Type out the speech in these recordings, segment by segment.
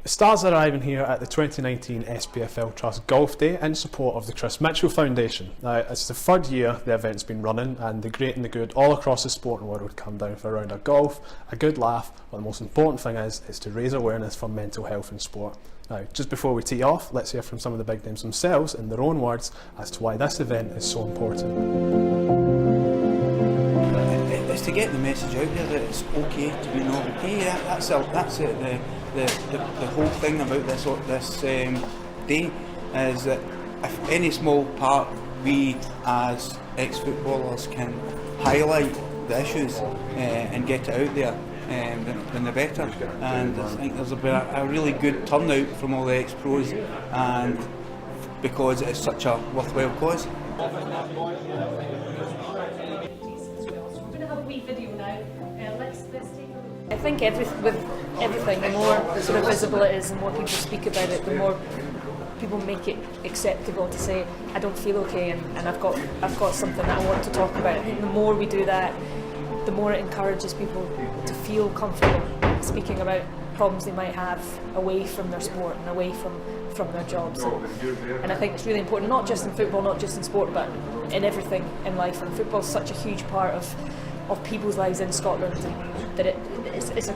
The stars are arriving here at the 2019 SPFL Trust Golf Day in support of the Chris Mitchell Foundation. Now, it's the third year the event's been running, and the great and the good all across the sporting world come down for a round of golf, a good laugh, but the most important thing is to raise awareness for mental health in sport. Now, just before we tee off, let's hear from some of the big names themselves in their own words as to why this event is so important. It's to get the message out there that it's okay to be not okay. That's it. The whole thing about this day is that if any small part we as ex-footballers can highlight the issues and get it out there, then the better. And I think there's been a really good turnout from all the ex-pros, and because it's such a worthwhile cause. I think with everything, the more sort of visible it is, the more people speak about it, the more people make it acceptable to say, I don't feel okay, and I've got something that I want to talk about. I think the more we do that, the more it encourages people to feel comfortable speaking about problems they might have away from their sport and away from their jobs. And I think it's really important, not just in football, not just in sport, but in everything in life. And football's such a huge part of people's lives in Scotland, and that it's a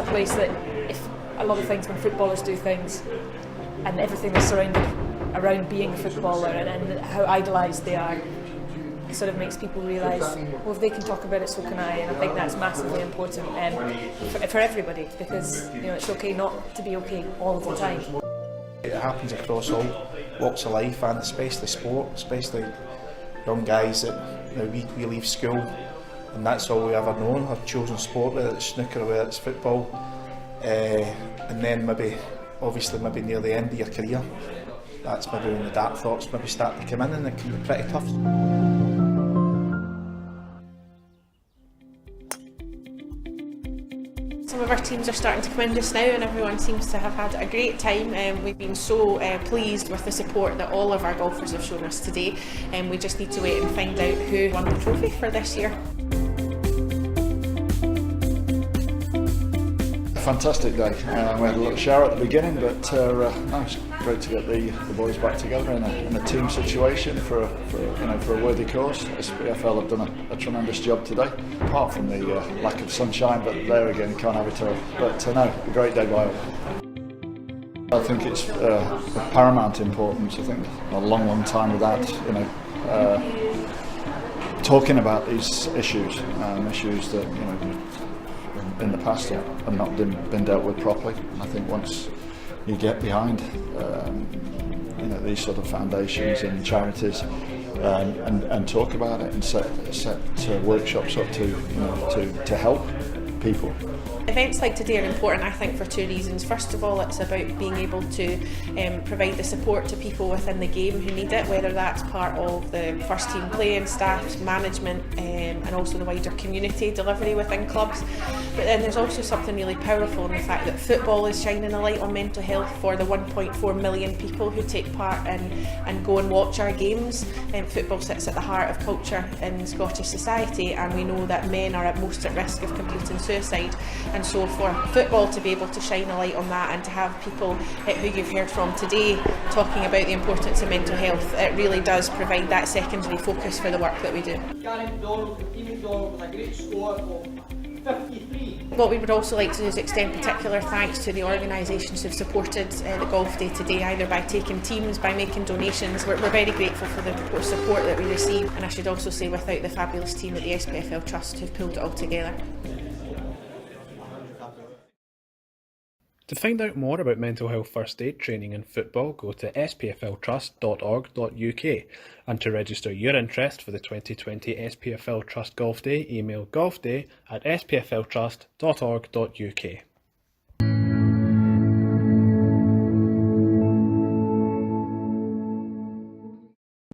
place that, if a lot of things when footballers do things and everything that's surrounded around being a footballer and how idolised they are, it sort of makes people realise, well, if they can talk about it, so can I. And I think that's massively important for everybody, because it's okay not to be okay all of the time. It happens across all walks of life, and especially sport, especially young guys that we leave school and that's all we ever known, our chosen sport, whether it's snooker or whether it's football, and then maybe near the end of your career, that's maybe when the dark thoughts maybe start to come in, and it can be pretty tough. Some of our teams are starting to come in just now, and everyone seems to have had a great time. We've been so pleased with the support that all of our golfers have shown us today, and we just need to wait and find out who won the trophy for this year. Fantastic day. We had a little shower at the beginning, but no, it's great to get the boys back together in a team situation for a worthy cause. SPFL have done a tremendous job today, apart from the lack of sunshine, but there again, can't have it all. But no, a great day by all. I think it's of paramount importance. I think a long time without talking about these issues that in the past have not been dealt with properly. And I think once you get behind these sort of foundations and charities and talk about it and set workshops up to help people. Events like today are important, I think, for two reasons. First of all, it's about being able to provide the support to people within the game who need it, whether that's part of the first team playing staff, management, and also the wider community delivery within clubs. But then there's also something really powerful in the fact that football is shining a light on mental health for the 1.4 million people who take part and go and watch our games. Football sits at the heart of culture in Scottish society, and we know that men are at most at risk of completing suicide. And so for football to be able to shine a light on that, and to have people who you've heard from today talking about the importance of mental health, it really does provide that secondary focus for the work that we do. What we would also like to do is extend particular thanks to the organisations who've supported the golf day today, either by taking teams, by making donations. We're very grateful for the support that we receive, and I should also say without the fabulous team at the SPFL Trust who've pulled it all together. To find out more about mental health first aid training in football, go to spfltrust.org.uk, and to register your interest for the 2020 SPFL Trust Golf Day, email golfday@spfltrust.org.uk.